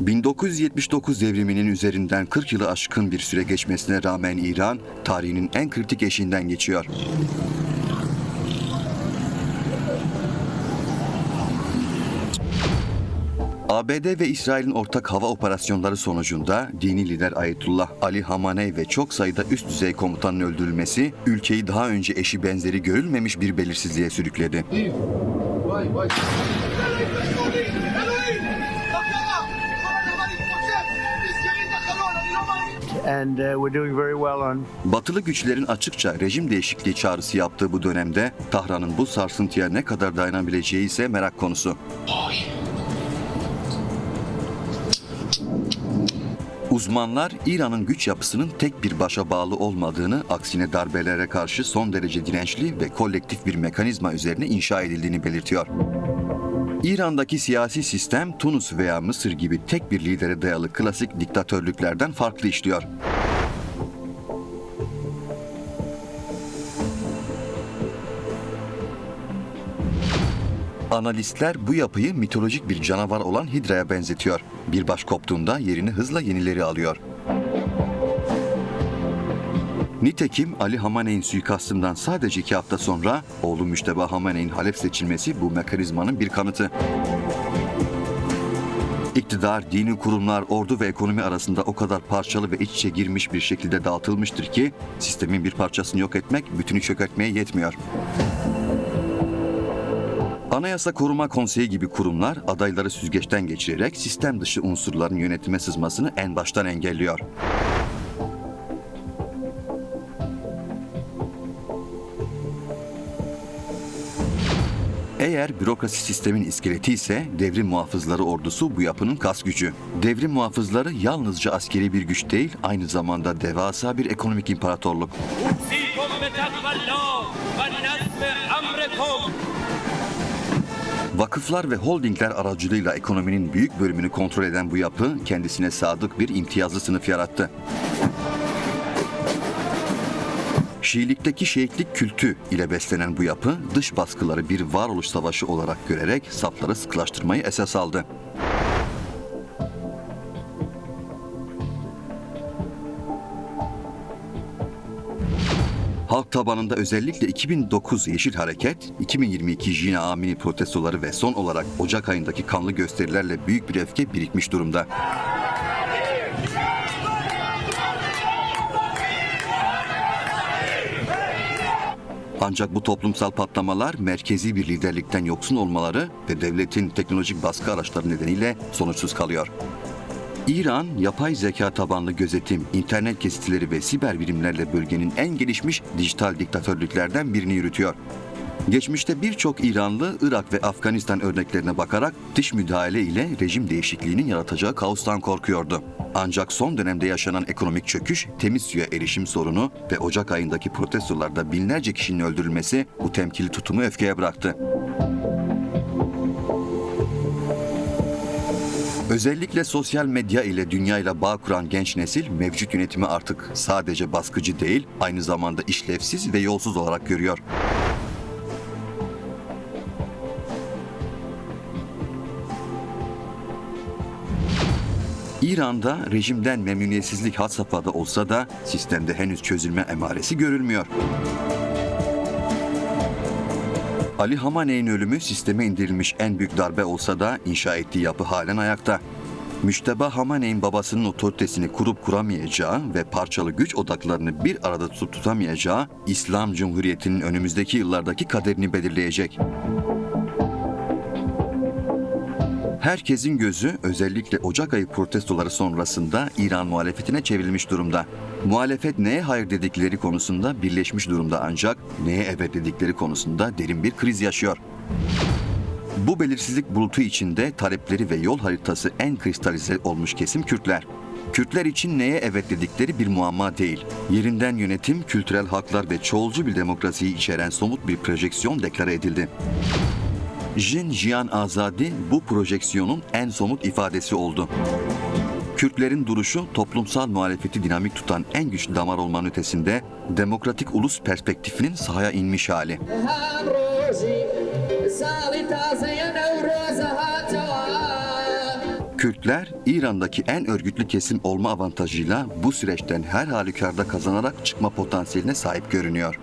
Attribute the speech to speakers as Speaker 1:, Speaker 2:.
Speaker 1: 1979 devriminin üzerinden 40 yılı aşkın bir süre geçmesine rağmen İran, tarihinin en kritik eşiğinden geçiyor. ABD ve İsrail'in ortak hava operasyonları sonucunda dini lider Ayetullah Ali Hamenei ve çok sayıda üst düzey komutanın öldürülmesi, ülkeyi daha önce eşi benzeri görülmemiş bir belirsizliğe sürükledi. Batılı güçlerin açıkça rejim değişikliği çağrısı yaptığı bu dönemde Tahran'ın bu sarsıntıya ne kadar dayanabileceği ise merak konusu. Uzmanlar İran'ın güç yapısının tek bir başa bağlı olmadığını, aksine darbelere karşı son derece dirençli ve kolektif bir mekanizma üzerine inşa edildiğini belirtiyor. İran'daki siyasi sistem Tunus veya Mısır gibi tek bir lidere dayalı klasik diktatörlüklerden farklı işliyor. Analistler bu yapıyı mitolojik bir canavar olan Hidra'ya benzetiyor. Bir baş koptuğunda yerini hızla yenileri alıyor. Nitekim Ali Hamenei'nin suikastından sadece 2 hafta sonra oğlu Müşteba Hamenei'nin Halep seçilmesi bu mekanizmanın bir kanıtı. İktidar, dini kurumlar, ordu ve ekonomi arasında o kadar parçalı ve iç içe girmiş bir şekilde dağıtılmıştır ki sistemin bir parçasını yok etmek bütünü çökertmeye yetmiyor. Anayasa Koruma Konseyi gibi kurumlar adayları süzgeçten geçirerek sistem dışı unsurların yönetime sızmasını en baştan engelliyor. Eğer bürokrasi sistemin iskeleti ise devrim muhafızları ordusu bu yapının kas gücü. Devrim muhafızları yalnızca askeri bir güç değil, aynı zamanda devasa bir ekonomik imparatorluk. Vakıflar ve holdingler aracılığıyla ekonominin büyük bölümünü kontrol eden bu yapı kendisine sadık bir imtiyazlı sınıf yarattı. Şiilikteki şeyhlik kültü ile beslenen bu yapı dış baskıları bir varoluş savaşı olarak görerek safları sıkılaştırmayı esas aldı. Halk tabanında özellikle 2009 Yeşil Hareket, 2022 Jina Amini protestoları ve son olarak Ocak ayındaki kanlı gösterilerle büyük bir öfke birikmiş durumda. Ancak bu toplumsal patlamalar merkezi bir liderlikten yoksun olmaları ve devletin teknolojik baskı araçları nedeniyle sonuçsuz kalıyor. İran, yapay zeka tabanlı gözetim, internet kesitileri ve siber birimlerle bölgenin en gelişmiş dijital diktatörlüklerden birini yürütüyor. Geçmişte birçok İranlı, Irak ve Afganistan örneklerine bakarak dış müdahale ile rejim değişikliğinin yaratacağı kaostan korkuyordu. Ancak son dönemde yaşanan ekonomik çöküş, temiz suya erişim sorunu ve Ocak ayındaki protestolarda binlerce kişinin öldürülmesi bu temkinli tutumu öfkeye bıraktı. Özellikle sosyal medya ile dünyayla bağ kuran genç nesil mevcut yönetimi artık sadece baskıcı değil, aynı zamanda işlevsiz ve yolsuz olarak görüyor. İran'da rejimden memnuniyetsizlik had safhada olsa da sistemde henüz çözülme emaresi görülmüyor. Ali Hamenei'nin ölümü sisteme indirilmiş en büyük darbe olsa da inşa ettiği yapı halen ayakta. Müşteba Hamenei'nin babasının otoritesini kurup kuramayacağı ve parçalı güç odaklarını bir arada tutup tutamayacağı İslam Cumhuriyeti'nin önümüzdeki yıllardaki kaderini belirleyecek. Herkesin gözü özellikle Ocak ayı protestoları sonrasında İran muhalefetine çevrilmiş durumda. Muhalefet neye hayır dedikleri konusunda birleşmiş durumda ancak neye evet dedikleri konusunda derin bir kriz yaşıyor. Bu belirsizlik bulutu içinde talepleri ve yol haritası en kristalize olmuş kesim Kürtler. Kürtler için neye evet dedikleri bir muamma değil. Yerinden yönetim, kültürel haklar ve çoğulcu bir demokrasiyi içeren somut bir projeksiyon deklare edildi. Jin Jiyan Azadi bu projeksiyonun en somut ifadesi oldu. Kürtlerin duruşu toplumsal muhalefeti dinamik tutan en güçlü damar olmanın ötesinde demokratik ulus perspektifinin sahaya inmiş hali. Kürtler İran'daki en örgütlü kesim olma avantajıyla bu süreçten her halükarda kazanarak çıkma potansiyeline sahip görünüyor.